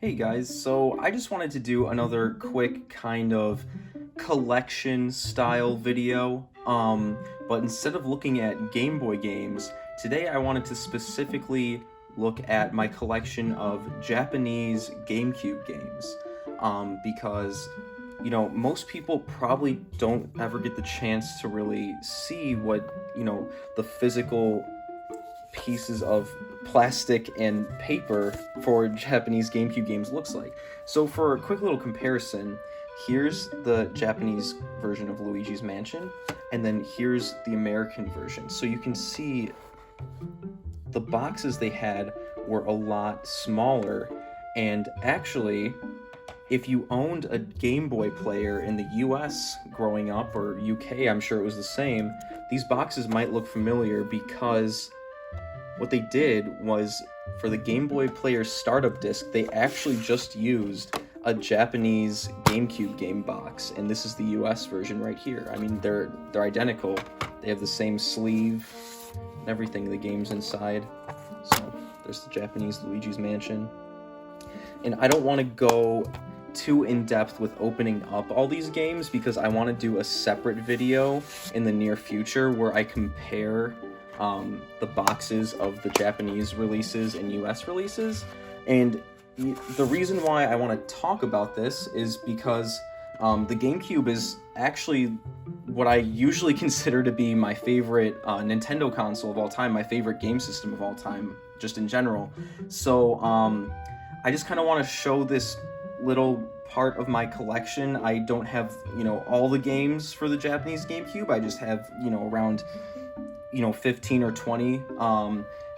Hey guys, so I just wanted to do another quick kind of collection style video. But instead of looking at Game Boy games, today I wanted to specifically look at my collection of Japanese GameCube games. Because most people probably don't ever get the chance to really see what, the physical pieces of plastic and paper for Japanese GameCube games looks like. So for a quick little comparison, here's the Japanese version of Luigi's Mansion, and then here's the American version. So you can see the boxes they had were a lot smaller, and actually, if you owned a Game Boy player in the US growing up, or UK, I'm sure it was the same, these boxes might look familiar because what they did was, for the Game Boy Player startup disc, they actually just used a Japanese GameCube game box, and this is the US version right here. I mean, they're identical. They have the same sleeve and everything, the game's inside. So, there's the Japanese Luigi's Mansion. And I don't want to go too in-depth with opening up all these games because I want to do a separate video in the near future where I compare the boxes of the Japanese releases and US releases. And the reason why I want to talk about this is because the GameCube is actually what I usually consider to be my favorite Nintendo console of all time, my favorite game system of all time, just in general. So I just kind of want to show this little part of my collection. I don't have, all the games for the Japanese GameCube. I just have, around 15 or 20,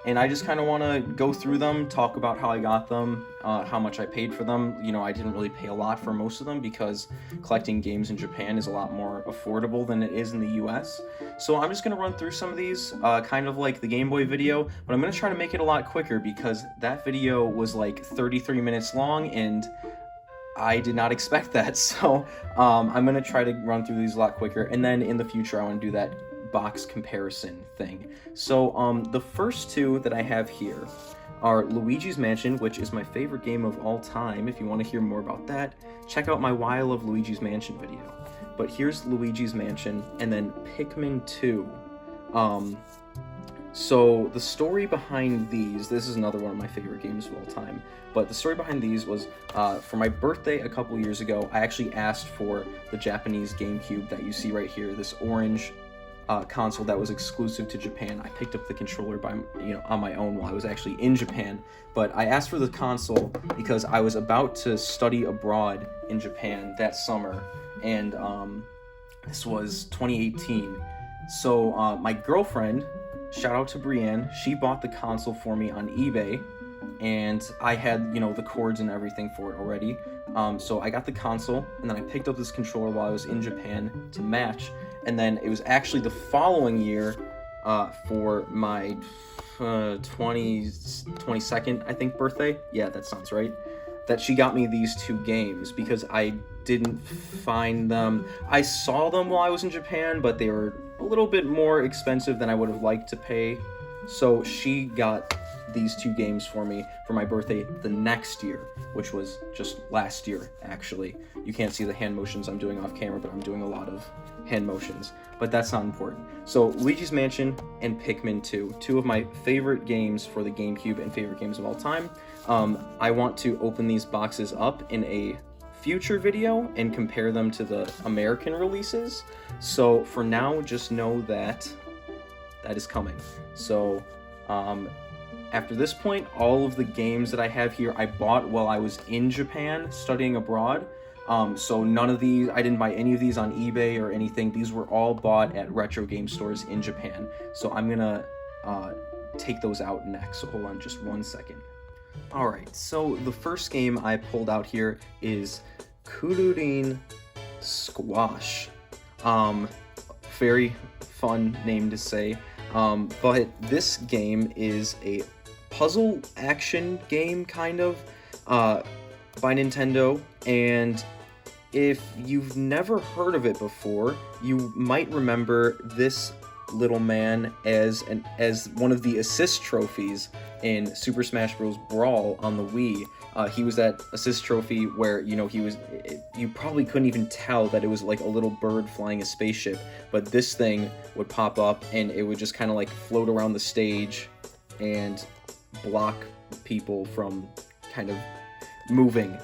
and I just kind of want to go through them, talk about how I got them, how much I paid for them. I didn't really pay a lot for most of them because collecting games in Japan is a lot more affordable than it is in the US. So I'm just going to run through some of these, kind of like the Game Boy video, but I'm going to try to make it a lot quicker because that video was like 33 minutes long, and I did not expect that. So I'm going to try to run through these a lot quicker, and then in the future I want to do that box comparison thing. So the first two that I have here are Luigi's Mansion, which is my favorite game of all time. If you want to hear more about that, check out my Why I Love Luigi's Mansion video. But here's Luigi's Mansion, and then Pikmin 2. So the story behind these, this is another one of my favorite games of all time, but the story behind these was, for my birthday a couple years ago, I actually asked for the Japanese GameCube that you see right here, this orange console that was exclusive to Japan. I picked up the controller on my own while I was actually in Japan, but I asked for the console because I was about to study abroad in Japan that summer, and this was 2018. So my girlfriend, shout out to Brienne, she bought the console for me on eBay, and I had, the cords and everything for it already. So I got the console, and then I picked up this controller while I was in Japan to match. And then it was actually the following year, for my 22nd, I think, birthday. Yeah, that sounds right. That she got me these two games because I didn't find them. I saw them while I was in Japan, but they were a little bit more expensive than I would have liked to pay. So she got these two games for me for my birthday the next year, which was just last year, actually. You can't see the hand motions I'm doing off camera, but I'm doing a lot of hand motions, but that's not important. So Luigi's Mansion and Pikmin 2, two of my favorite games for the GameCube and favorite games of all time. I want to open these boxes up in a future video and compare them to the American releases. So for now, just know that is coming. So after this point, all of the games that I have here I bought while I was in Japan studying abroad. So none of these, I didn't buy any of these on eBay or anything. These were all bought at retro game stores in Japan. So I'm gonna take those out next. So hold on just 1 second. Alright, so the first game I pulled out here is Kururin Squash. Very fun name to say. But this game is a puzzle action game, kind of, by Nintendo, and if you've never heard of it before, you might remember this little man as one of the assist trophies in Super Smash Bros. Brawl on the Wii. He was that assist trophy where, you know, you probably couldn't even tell that it was like a little bird flying a spaceship, but this thing would pop up and it would just kind of like float around the stage and block people from kind of moving.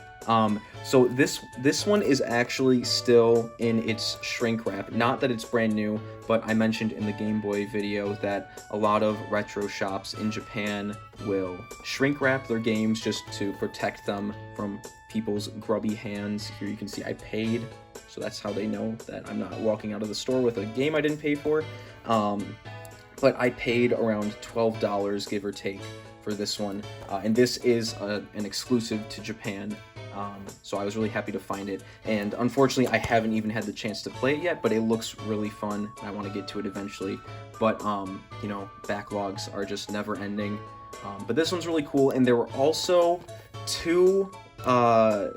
So this one is actually still in its shrink wrap. Not that it's brand new, but I mentioned in the Game Boy video that a lot of retro shops in Japan will shrink wrap their games just to protect them from people's grubby hands. Here you can see I paid, so that's how they know that I'm not walking out of the store with a game I didn't pay for. But I paid around $12, give or take, for this one, and this is an exclusive to Japan. So I was really happy to find it, and unfortunately I haven't even had the chance to play it yet, but it looks really fun, and I want to get to it eventually, but you know, backlogs are just never ending. But this one's really cool, and there were also two, I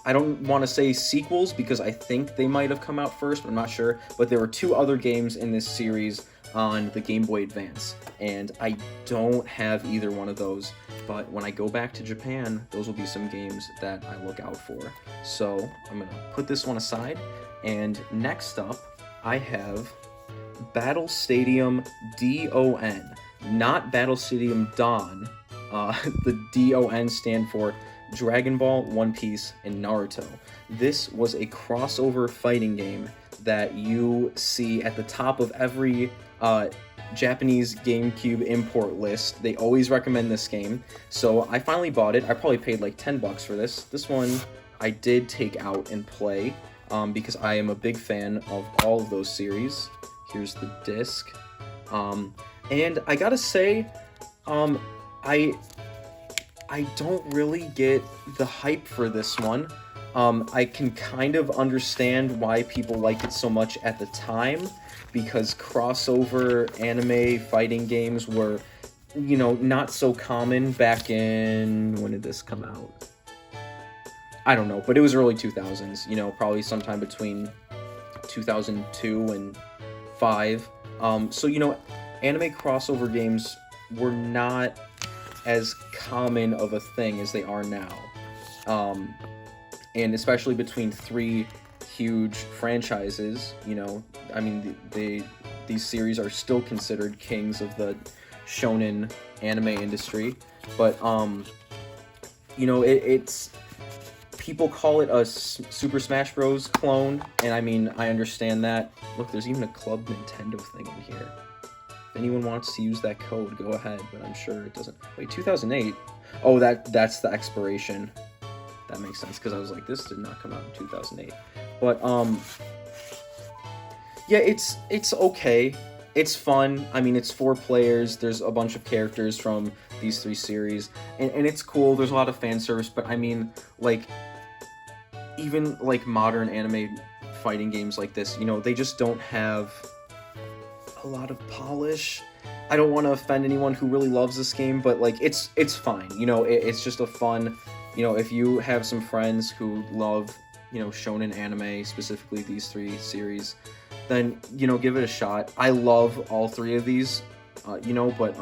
don't want to say sequels because I think they might have come out first, but I'm not sure, but there were two other games in this series on the Game Boy Advance, and I don't have either one of those, but when I go back to Japan, those will be some games that I look out for. So I'm gonna put this one aside, and next up I have Battle Stadium DON, not Battle Stadium Dawn. The DON stand for Dragon Ball, One Piece, and Naruto. This was a crossover fighting game that you see at the top of every Japanese GameCube import list. They always recommend this game, so I finally bought it. I probably paid like $10 for this. This one I did take out and play because I am a big fan of all of those series. Here's the disc, and I gotta say, I don't really get the hype for this one. I can kind of understand why people liked it so much at the time, because crossover anime fighting games were, you know, not so common back in, when did this come out? I don't know, but it was early 2000s, you know, probably sometime between 2002 and 5. So, you know, anime crossover games were not as common of a thing as they are now. And especially between three huge franchises, you know, I mean, these series are still considered kings of the shonen anime industry, but, you know, it's, people call it a Super Smash Bros. Clone, and I mean, I understand that. Look, there's even a Club Nintendo thing in here. If anyone wants to use that code, go ahead, but I'm sure it doesn't. Wait, 2008? Oh, that's the expiration. That makes sense, because I was like, this did not come out in 2008. But, yeah, it's okay. It's fun. I mean, it's 4 players. There's a bunch of characters from these 3 series. And it's cool. There's a lot of fan service. But, I mean, like, even, like, modern anime fighting games like this, you know, they just don't have a lot of polish. I don't want to offend anyone who really loves this game, but, like, it's fine. You know, it's just a fun... You know, if you have some friends who love, you know, shonen anime, specifically these 3 series, then, you know, give it a shot. I love all 3 of these, you know, but,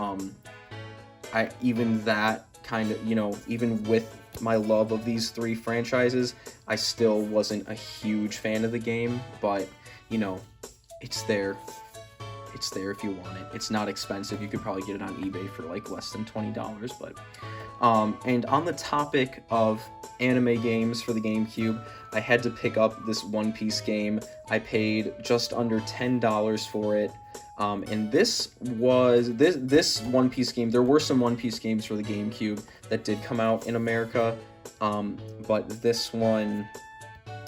even that kind of, you know, even with my love of these 3 franchises, I still wasn't a huge fan of the game, but, you know, it's there. It's there if you want it. It's not expensive. You could probably get it on eBay for, like, less than $20, but... and on the topic of anime games for the GameCube, I had to pick up this One Piece game. I paid just under $10 for it, and this One Piece game, there were some One Piece games for the GameCube that did come out in America, but this one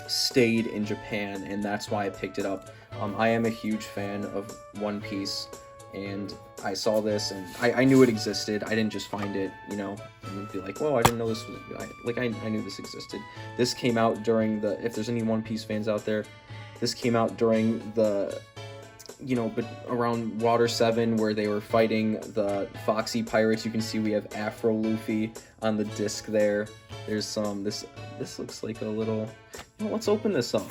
stayed in Japan, and that's why I picked it up. I am a huge fan of One Piece, and I saw this, and I knew it existed. I didn't just find it, you know, and be like, whoa, I didn't know this was... I knew this existed. This came out during the... If there's any One Piece fans out there, this came out during the... You know, but around Water 7, where they were fighting the Foxy Pirates. You can see we have Afro Luffy on the disc there. There's some... This looks like a little... Well, let's open this up.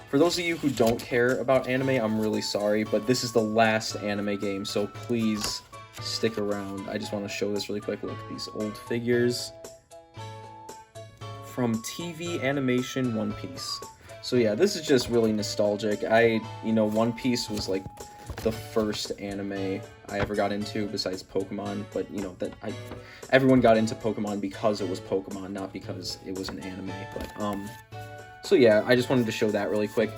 For those of you who don't care about anime, I'm really sorry, but this is the last anime game, so please stick around. I just want to show this really quick. Look, these old figures from TV animation One Piece. So yeah, this is just really nostalgic. One Piece was like the first anime I ever got into besides Pokemon, but everyone got into Pokemon because it was Pokemon, not because it was an anime. But so yeah, I just wanted to show that really quick.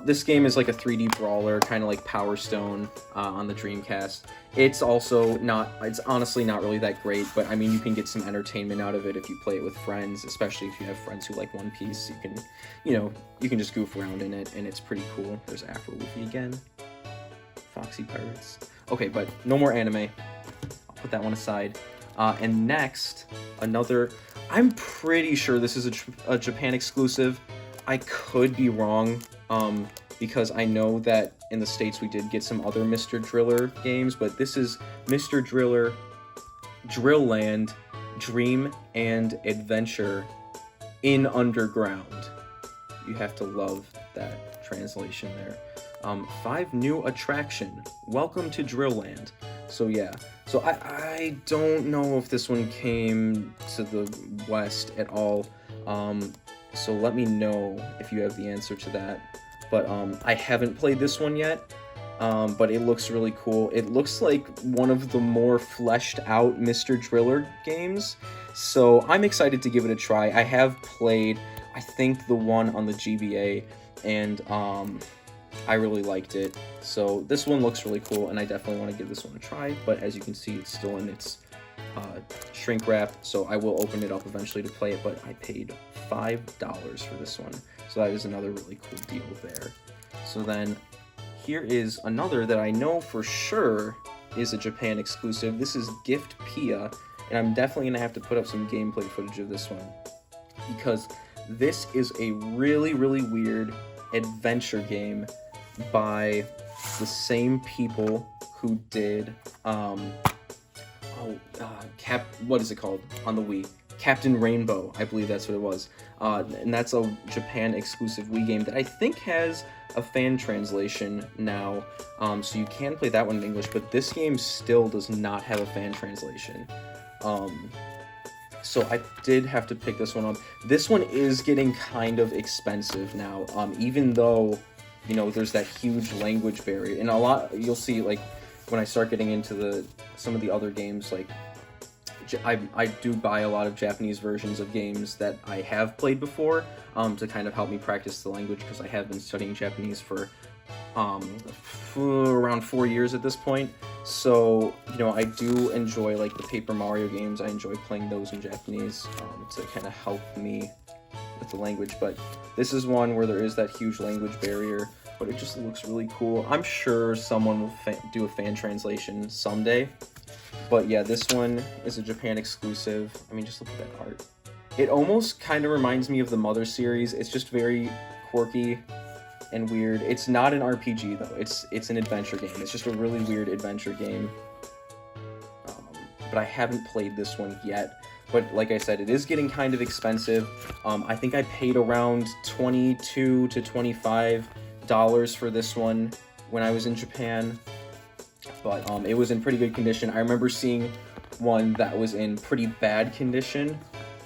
This game is like a 3D brawler, kind of like Power Stone on the Dreamcast. It's honestly not really that great, but I mean, you can get some entertainment out of it if you play it with friends, especially if you have friends who like One Piece. You can just goof around in it, and it's pretty cool. There's Afro Luffy again. Foxy Pirates. Okay, but no more anime. I'll put that one aside. And next, I'm pretty sure this is a Japan exclusive. I could be wrong, because I know that in the States we did get some other Mr. Driller games, but this is Mr. Driller Drill Land Dream and Adventure in Underground. You have to love that translation there. 5 new attraction. Welcome to Drill Land. So yeah, so I don't know if this one came to the West at all. So let me know if you have the answer to that. But I haven't played this one yet. But it looks really cool. It looks like one of the more fleshed out Mr. Driller games. So I'm excited to give it a try. I have played, I think, the one on the GBA, and I really liked it. So this one looks really cool, and I definitely want to give this one a try. But as you can see, it's still in its shrink wrap, so I will open it up eventually to play it, but I paid $5 for this one. So that is another really cool deal there. So then here is another that I know for sure is a Japan exclusive. This is Gift Piya, and I'm definitely going to have to put up some gameplay footage of this one, because this is a really, really weird adventure game by the same people who did, what is it called on the Wii? Captain Rainbow, I believe that's what it was. And that's a Japan exclusive Wii game that I think has a fan translation now, so you can play that one in English, but this game still does not have a fan translation. So I did have to pick this one up. This one is getting kind of expensive now, even though, there's that huge language barrier. And you'll see, like, when I start getting into some of the other games, like, I do buy a lot of Japanese versions of games that I have played before, to kind of help me practice the language, because I have been studying Japanese for around 4 years at this point. So, I do enjoy, like, the Paper Mario games. I enjoy playing those in Japanese, to kind of help me with the language. But this is one where there is that huge language barrier, but it just looks really cool. I'm sure someone will do a fan translation someday. But yeah, this one is a Japan exclusive. I mean, just look at that art. It almost kind of reminds me of the Mother series. It's just very quirky and weird. It's not an RPG though. It's an adventure game. It's just a really weird adventure game. But I haven't played this one yet. But like I said, it is getting kind of expensive. I think I paid around $22 to $25 for this one when I was in Japan. But it was in pretty good condition. I remember seeing one that was in pretty bad condition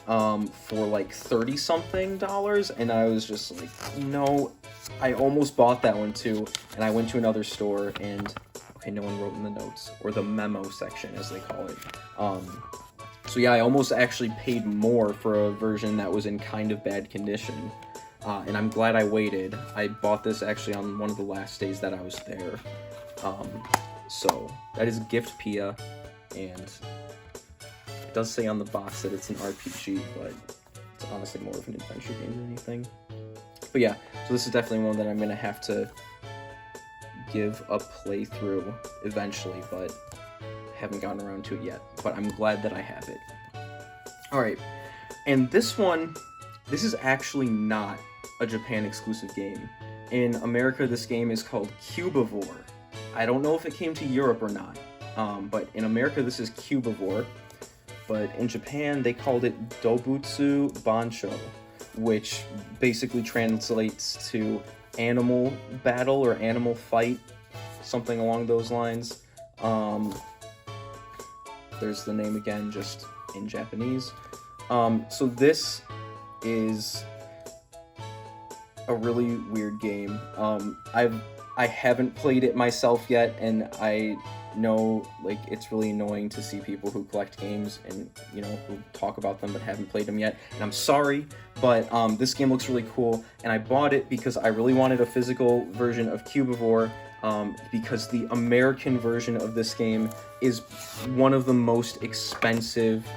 for like $30-something, and I was just like, I almost bought that one too. And I went to another store, and okay, no one wrote in the notes, or the memo section as they call it. So yeah, I almost actually paid more for a version that was in kind of bad condition. And I'm glad I waited. I bought this actually on one of the last days that I was there. So that is Gift Piya, and it does say on the box that it's an RPG, but it's honestly more of an adventure game than anything. But yeah, so this is definitely one that I'm going to have to give a playthrough eventually, but haven't gotten around to it yet. But I'm glad that I have it. Alright, and this is actually not a Japan exclusive game. In America, this game is called Cubivore. I don't know if it came to Europe or not, but in America this is Cubivore, but in Japan they called it Dobutsu Bansho, which basically translates to animal battle or animal fight, something along those lines. There's the name again, just in Japanese. So this is a really weird game. I haven't played it myself yet, and I know like it's really annoying to see people who collect games and who talk about them but haven't played them yet. And I'm sorry, but this game looks really cool, and I bought it because I really wanted a physical version of Cubivore. Because the American version of this game is one of the most expensive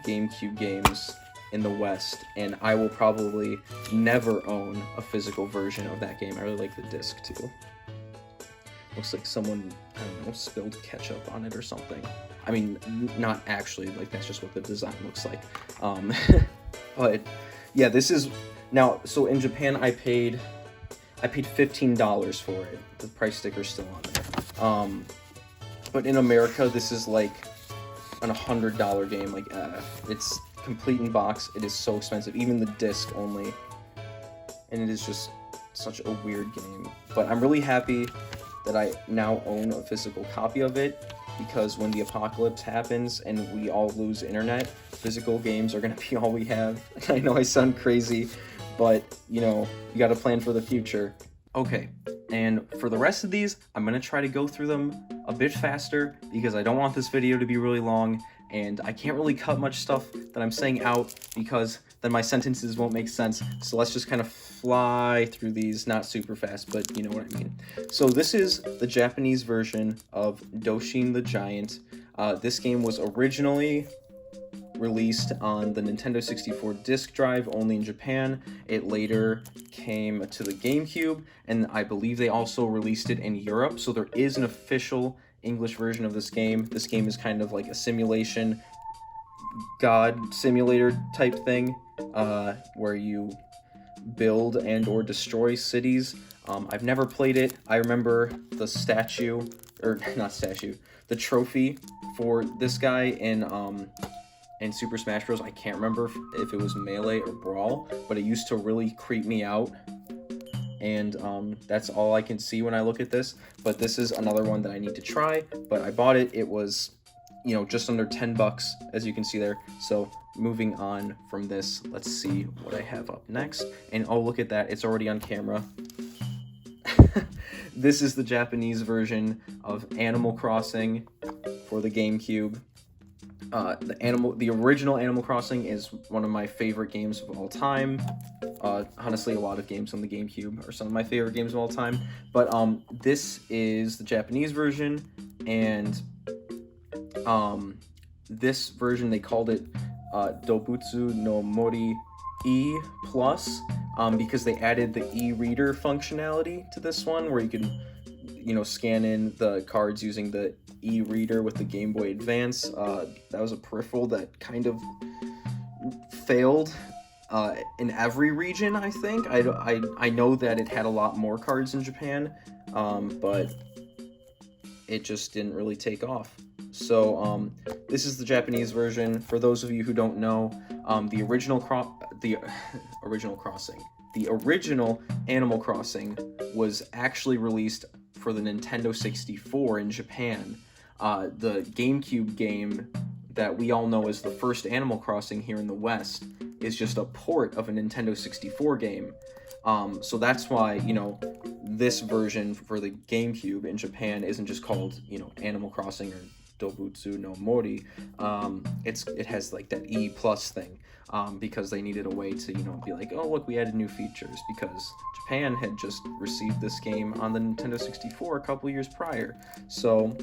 GameCube games in the West, and I will probably never own a physical version of that game. I really like the disc too. Looks like someone, I don't know, spilled ketchup on it or something. I mean, not actually, like that's just what the design looks like. But yeah, this is, now, so in Japan I paid $15 for it. The price sticker's still on there. But in America, this is like an $100 game. Like, it's complete in box. It is so expensive, even the disc only. And it is just such a weird game. But I'm really happy that I now own a physical copy of it, because when the apocalypse happens and we all lose internet, physical games are gonna be all we have. I know I sound crazy, but you gotta plan for the future. Okay, and for the rest of these, I'm gonna try to go through them a bit faster because I don't want this video to be really long, and I can't really cut much stuff that I'm saying out because then my sentences won't make sense. So let's just kind of fly through these, not super fast, but you know what I mean. So this is the Japanese version of Doshin the Giant. This game was originally released on the Nintendo 64 disk drive only in Japan. It later came to the GameCube, and I believe they also released it in Europe, so there is an official English version of this game. This game is kind of like a simulation, god simulator type thing, where you build and or destroy cities. I've never played it. I remember the statue, or not statue, the trophy for this guy in Super Smash Bros. I can't remember if it was Melee or Brawl, but it used to really creep me out. And that's all I can see when I look at this. But this is another one that I need to try. But I bought it. It was, just under $10, as you can see there. So moving on from this, let's see what I have up next. And oh, look at that. It's already on camera. This is the Japanese version of Animal Crossing for the GameCube. The original Animal Crossing is one of my favorite games of all time. Honestly, a lot of games on the GameCube are some of my favorite games of all time. But this is the Japanese version, and this version, they called it Dobutsu no Mori E+, because they added the e-reader functionality to this one, where you can scan in the cards using the e-reader with the Game Boy Advance. That was a peripheral that kind of failed in every region, I think. I know that it had a lot more cards in Japan, but it just didn't really take off. So this is the Japanese version. For those of you who don't know, the original Animal Crossing was actually released for the Nintendo 64 in Japan. The GameCube game that we all know as the first Animal Crossing here in the West is just a port of a Nintendo 64 game. So that's why, this version for the GameCube in Japan isn't just called, Animal Crossing or Dobutsu no Mori. It has like that E+ thing, because they needed a way to, be like, oh, look, we added new features, because Japan had just received this game on the Nintendo 64 a couple years prior. So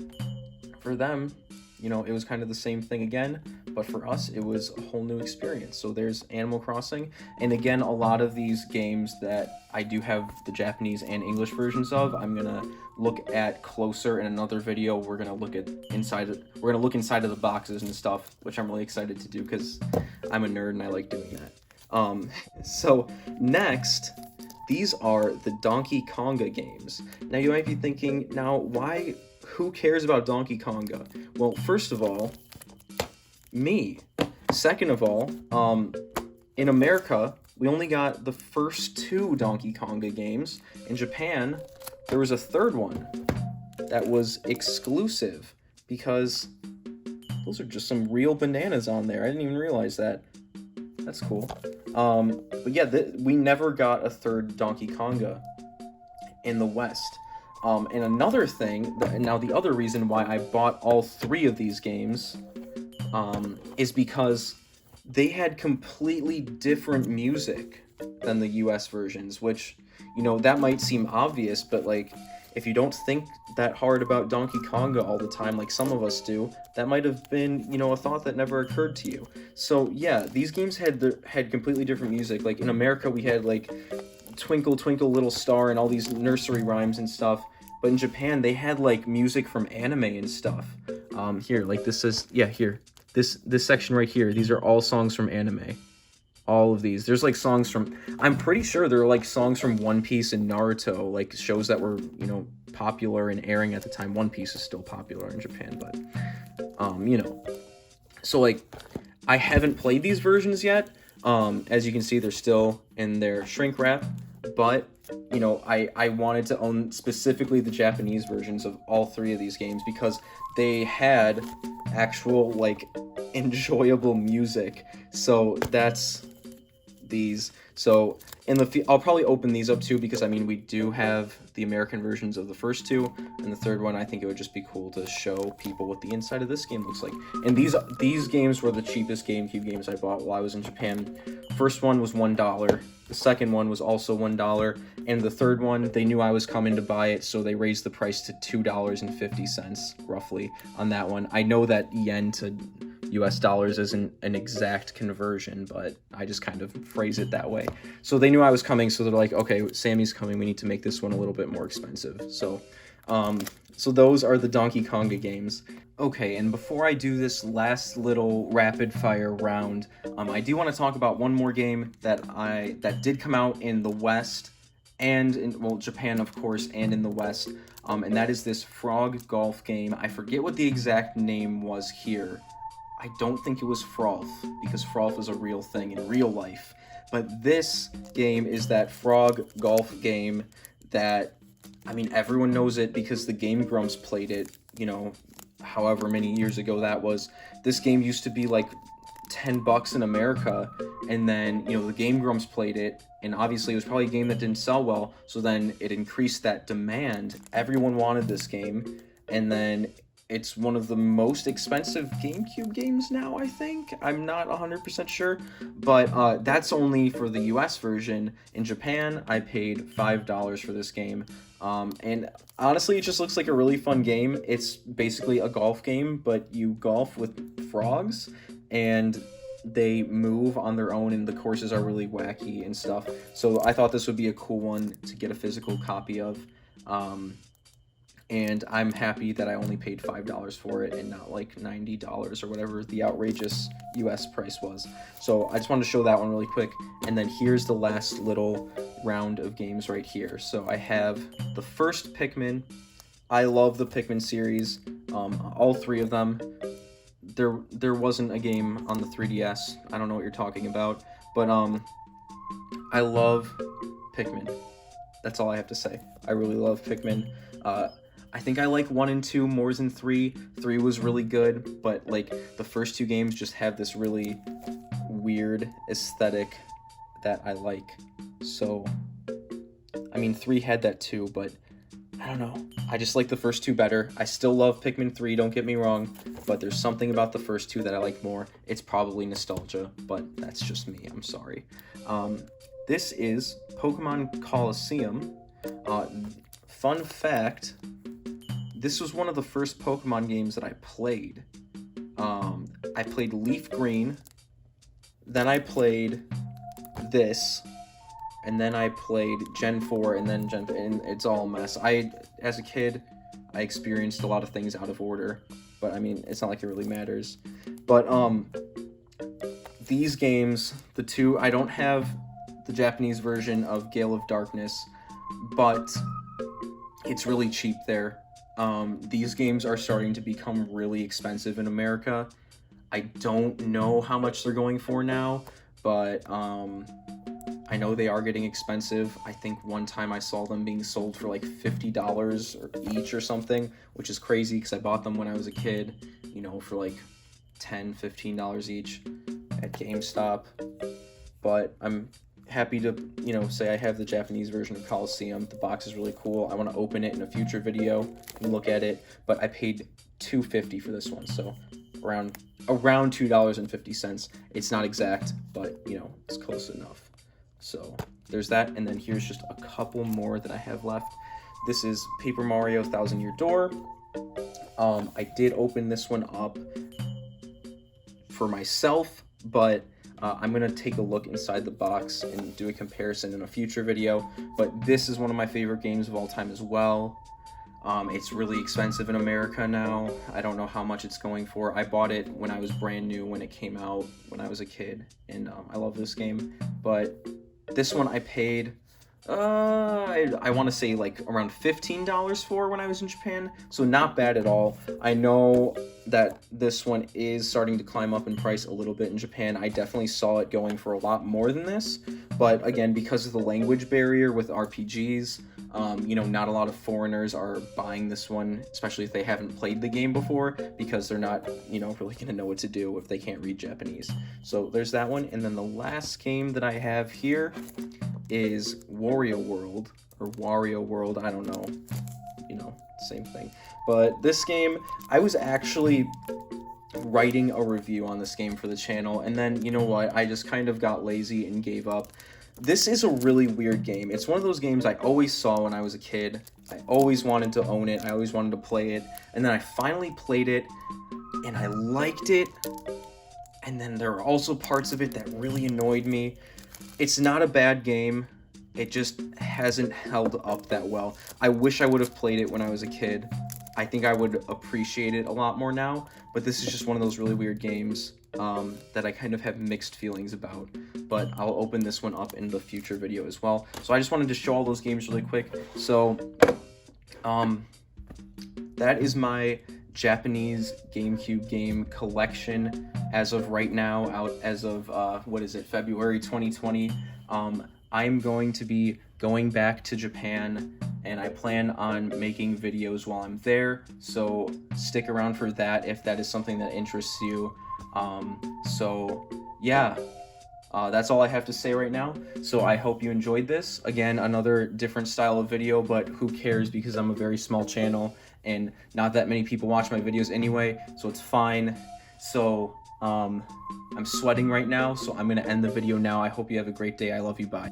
for them, it was kind of the same thing again, but for us, it was a whole new experience. So there's Animal Crossing, and again, a lot of these games that I do have the Japanese and English versions of, I'm gonna look at closer in another video. We're gonna look inside of the boxes and stuff, which I'm really excited to do because I'm a nerd and I like doing that. So next, these are the Donkey Konga games. Now you might be thinking, who cares about Donkey Konga? Well, first of all, me. Second of all, in America, we only got the first 2 Donkey Konga games. In Japan, there was a third one that was exclusive, because those are just some real bananas on there. I didn't even realize that. That's cool. But yeah, we never got a third Donkey Konga in the West. And another thing, now the other reason why I bought all 3 of these games is because they had completely different music than the US versions, which, you know, that might seem obvious, but like, if you don't think that hard about Donkey Konga all the time, like some of us do, that might have been, you know, a thought that never occurred to you. So yeah, these games had completely different music. Like in America, we had like Twinkle Twinkle Little Star and all these nursery rhymes and stuff. But in Japan, they had like music from anime and stuff. Here, like this says, yeah, here. This section right here, these are all songs from anime. All of these. There's like songs from, I'm pretty sure there are like songs from One Piece and Naruto, like shows that were, you know, popular and airing at the time. One Piece is still popular in Japan, but, you know. So like, I haven't played these versions yet. As you can see, they're still in their shrink wrap, but, you know, I wanted to own specifically the Japanese versions of all 3 of these games because they had actual, like, enjoyable music. So that's these. So I'll probably open these up too, because I mean, we do have the American versions of the first 2, and the third one, I think it would just be cool to show people what the inside of this game looks like. And these games were the cheapest GameCube games I bought while I was in Japan. First one was $1. The second one was also $1, and the third one, they knew I was coming to buy it, so they raised the price to $2.50 roughly on that one. I know that yen to US dollars isn't an exact conversion, but I just kind of phrase it that way. So they knew I was coming, so they're like, okay, Sammy's coming, we need to make this one a little bit more expensive. So those are the Donkey Konga games. Okay, and before I do this last little rapid fire round, I do want to talk about one more game that did come out in the West and in, well, Japan, of course, and in the West, and that is this frog golf game. I forget what the exact name was here. I don't think it was Frolf, because Frolf is a real thing in real life. But this game is that frog golf game that, I mean, everyone knows it because the Game Grumps played it, you know, however many years ago that was. This game used to be like $10 in America, and then, you know, the Game Grumps played it, and obviously it was probably a game that didn't sell well, so then it increased that demand. Everyone wanted this game, and then it's one of the most expensive GameCube games now, I think. I'm not 100% sure, but that's only for the US version. In Japan, I paid $5 for this game, and honestly, it just looks like a really fun game. It's basically a golf game, but you golf with frogs, and they move on their own, and the courses are really wacky and stuff. So I thought this would be a cool one to get a physical copy of. And I'm happy that I only paid $5 for it and not like $90 or whatever the outrageous US price was. So I just wanted to show that one really quick. And then here's the last little round of games right here. So I have the first Pikmin. I love the Pikmin series, all 3 of them. There wasn't a game on the 3DS. I don't know what you're talking about, but I love Pikmin. That's all I have to say. I really love Pikmin. I think I like 1 and 2 more than 3. 3 was really good, but like the first 2 games just have this really weird aesthetic that I like. So, I mean, 3 had that too, but I don't know. I just like the first 2 better. I still love Pikmin 3, don't get me wrong, but there's something about the first 2 that I like more. It's probably nostalgia, but that's just me. I'm sorry. This is Pokemon Colosseum. Fun fact, this was one of the first Pokemon games that I played. I played Leaf Green, then I played this, and then I played Gen 4, and then and it's all a mess. As a kid, I experienced a lot of things out of order, but I mean, it's not like it really matters. But these games, the 2, I don't have the Japanese version of Gale of Darkness, but it's really cheap there. These games are starting to become really expensive in America. I don't know how much they're going for now, but I know they are getting expensive. I think one time I saw them being sold for like $50 each or something, which is crazy because I bought them when I was a kid, you know, for like $10, $15 each at GameStop. But I'm happy to, you know, say I have the Japanese version of Colosseum. The box is really cool. I want to open it in a future video and look at it, but I paid $2.50 for this one, so around $2.50. It's not exact, but you know, it's close enough. So there's that, and then here's just a couple more that I have left. This is Paper Mario Thousand Year Door. I did open this one up for myself, but I'm gonna take a look inside the box and do a comparison in a future video. But this is one of my favorite games of all time as well. It's really expensive in America now. I don't know how much it's going for. I bought it when I was brand new, when it came out, when I was a kid, and I love this game. But this one I paid, I want to say like around $15 for when I was in Japan, so not bad at all. I know that this one is starting to climb up in price a little bit in Japan. I definitely saw it going for a lot more than this, but again, because of the language barrier with RPGs, you know, not a lot of foreigners are buying this one, especially if they haven't played the game before, because they're not, you know, really gonna know what to do if they can't read Japanese. So there's that one, and then the last game that I have here is Wario World, or Wario World, I don't know, you know, same thing. But this game, I was actually writing a review on this game for the channel, and then, you know what, I just kind of got lazy and gave up. This is a really weird game. It's one of those games I always saw when I was a kid. I always wanted to own it, I always wanted to play it, and then I finally played it, and I liked it, and then there are also parts of it that really annoyed me. It's not a bad game, it just hasn't held up that well. I wish I would have played it when I was a kid. I think I would appreciate it a lot more now, but this is just one of those really weird games that I kind of have mixed feelings about. But I'll open this one up in the future video as well. So I just wanted to show all those games really quick. So that is my Japanese GameCube game collection as of right now, out as of what is it, February 2020. I'm going to be going back to Japan, and I plan on making videos while I'm there, so stick around for that if that is something that interests you. So yeah, that's all I have to say right now. So I hope you enjoyed this. Again, another different style of video, but who cares, because I'm a very small channel and not that many people watch my videos anyway, so it's fine. So I'm sweating right now, so I'm gonna end the video now. I hope you have a great day. I love you. Bye.